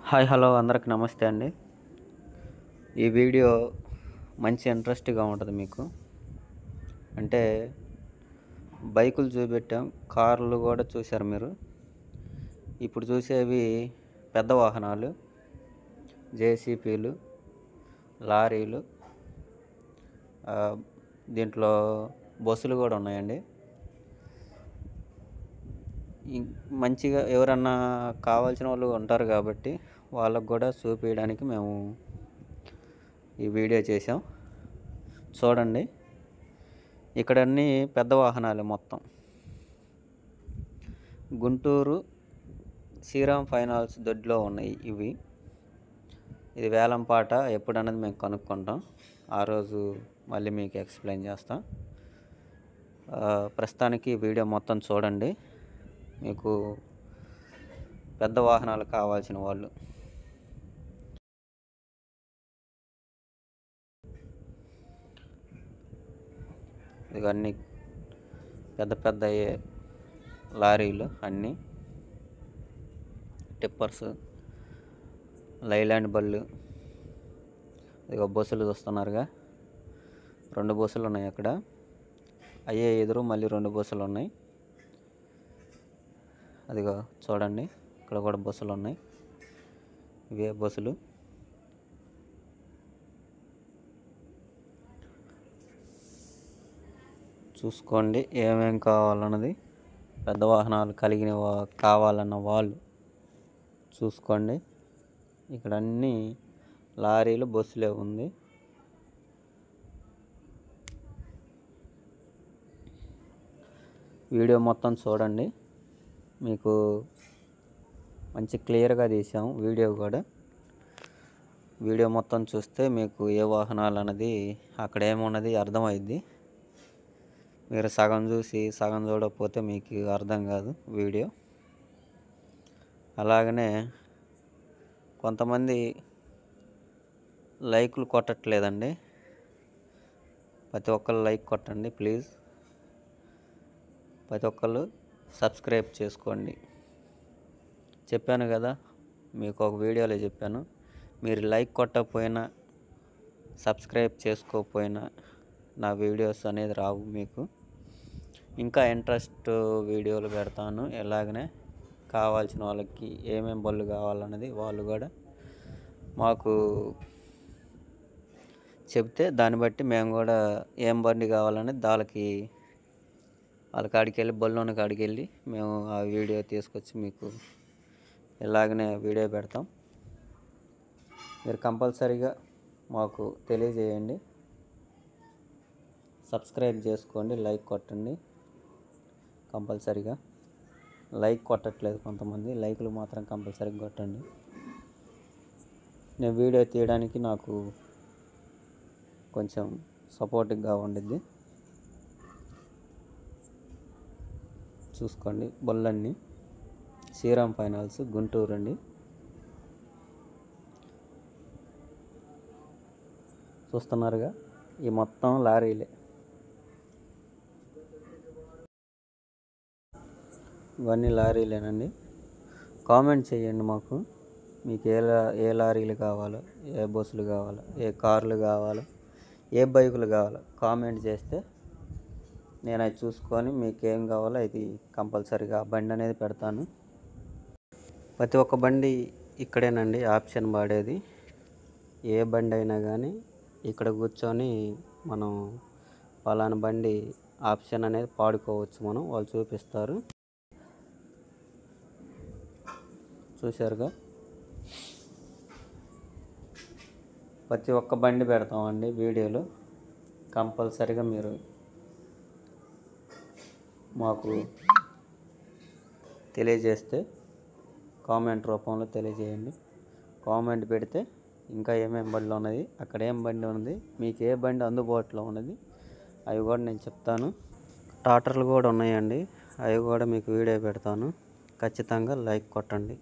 Hi hello అందరికి నమస్తే అండి. ఈ వీడియో మంచి ఇంట్రెస్ట్గా ఉంటుంది మీకు. అంటే బైకులు చూపెట్టాం, కార్లు కూడా చూశారు మీరు. ఇప్పుడు చూసేవి పెద్ద వాహనాలు, జేసీపీలు, లారీలు, దీంట్లో బస్సులు కూడా ఉన్నాయండి. మంచిగా ఎవరన్నా కావాల్సిన వాళ్ళు ఉంటారు కాబట్టి వాళ్ళకు కూడా చూపించడానికి మేము ఈ వీడియో చేసాం. చూడండి, ఇక్కడ అన్నీ పెద్ద వాహనాలు మొత్తం. గుంటూరు శ్రీరామ్ ఫైనాన్స్ దొడ్లో ఉన్నాయి ఇవి. ఇది వేలం పాట ఎప్పుడన్నది మేము కనుక్కుంటాం, ఆ రోజు మళ్ళీ మీకు ఎక్స్ప్లెయిన్ చేస్తాం. ప్రస్తుతానికి వీడియో మొత్తం చూడండి. మీకు పెద్ద వాహనాలు కావాల్సిన వాళ్ళు ఇవన్నీ పెద్ద పెద్ద లారీలు, అన్నీ టిప్పర్స్, లైలాండ్ బళ్ళు, ఇదిగో బస్సులు చూస్తున్నారుగా, 2 బస్సులు ఉన్నాయి అక్కడ. అయ్యే ఎదురు మళ్ళీ 2 బస్సులు ఉన్నాయి. అదిగో చూడండి, ఇక్కడ కూడా బస్సులు ఉన్నాయి. ఇవే బస్సులు. చూసుకోండి ఏమేం కావాలన్నది. పెద్ద వాహనాలు కలిగిన కావాలన్న వాళ్ళు చూసుకోండి. ఇక్కడ అన్నీ లారీలు, బస్సులే ఉంది. వీడియో మొత్తం చూడండి, మీకు మంచి క్లియర్గా తీసాము వీడియో కూడా. వీడియో మొత్తం చూస్తే మీకు ఏ వాహనాలు అన్నది అక్కడ ఏమున్నది అర్థమైద్ది. మీరు సగం చూసి సగం చూడకపోతే మీకు అర్థం కాదు వీడియో. అలాగనే కొంతమంది లైకులు కొట్టట్లేదండి. ప్రతి ఒక్కరు లైక్ కొట్టండి ప్లీజ్. ప్రతి ఒక్కరు సబ్స్క్రైబ్ చేసుకోండి. చెప్పాను కదా, మీకు ఒక వీడియోలో చెప్పాను, మీరు లైక్ కొట్టకపోయినా సబ్స్క్రైబ్ చేసుకోకపోయినా నా వీడియోస్ అనేది రావు మీకు. ఇంకా ఇంట్రెస్ట్ వీడియోలు పెడతాను. ఎలాగనే కావాల్సిన వాళ్ళకి ఏమేం బళ్ళు కావాలన్నది వాళ్ళు కూడా మాకు చెప్తే దాన్ని బట్టి మేము కూడా ఏం బండి కావాలనేది వాళ్ళ కాడికి వెళ్ళి, బళ్ళోని కాడికి వెళ్ళి మేము ఆ వీడియో తీసుకొచ్చి మీకు ఇలాగనే వీడియో పెడతాం. మీరు కంపల్సరీగా మాకు తెలియజేయండి, సబ్స్క్రైబ్ చేసుకోండి, లైక్ కొట్టండి. కంపల్సరీగా లైక్ కొట్టట్లేదు కొంతమంది, లైకులు మాత్రం కంపల్సరీగా కొట్టండి. నేను వీడియో తీయడానికి నాకు కొంచెం సపోర్టివ్గా ఉండిద్ది. చూసుకోండి, బళ్ళన్నీ శ్రీరామ్ ఫైనాన్స్ గుంటూరు అండి. చూస్తున్నారుగా, ఈ మొత్తం లారీలే. ఇవన్నీ లారీలేనండి. కామెంట్ చేయండి మాకు, మీకు ఏ లారీలు కావాలో, ఏ బస్సులు కావాలో, ఏ కార్లు కావాలో, ఏ బైకులు కావాలో కామెంట్ చేస్తే నేను అది చూసుకొని మీకు ఏం కావాలో అది కంపల్సరీగా ఆ బండి అనేది పెడతాను. ప్రతి ఒక్క బండి ఇక్కడేనండి ఆప్షన్ వాడేది. ఏ బండి అయినా కానీ ఇక్కడ కూర్చొని మనం పలానా బండి ఆప్షన్ అనేది పాడుకోవచ్చు. వాళ్ళు చూపిస్తారు. చూశారుగా, ప్రతి ఒక్క బండి పెడతామండి వీడియోలో. కంపల్సరీగా మీరు మాకు తెలియజేస్తే కామెంట్ రూపంలో తెలియజేయండి. కామెంట్ పెడితే ఇంకా ఏమేం బండ్లు ఉన్నది, అక్కడ ఏం బండి ఉన్నది, మీకు ఏ బండి అందుబాటులో ఉన్నది అవి కూడా నేను చెప్తాను. టాటర్లు కూడా ఉన్నాయండి, అవి కూడా మీకు వీడియో పెడతాను. ఖచ్చితంగా లైక్ కొట్టండి.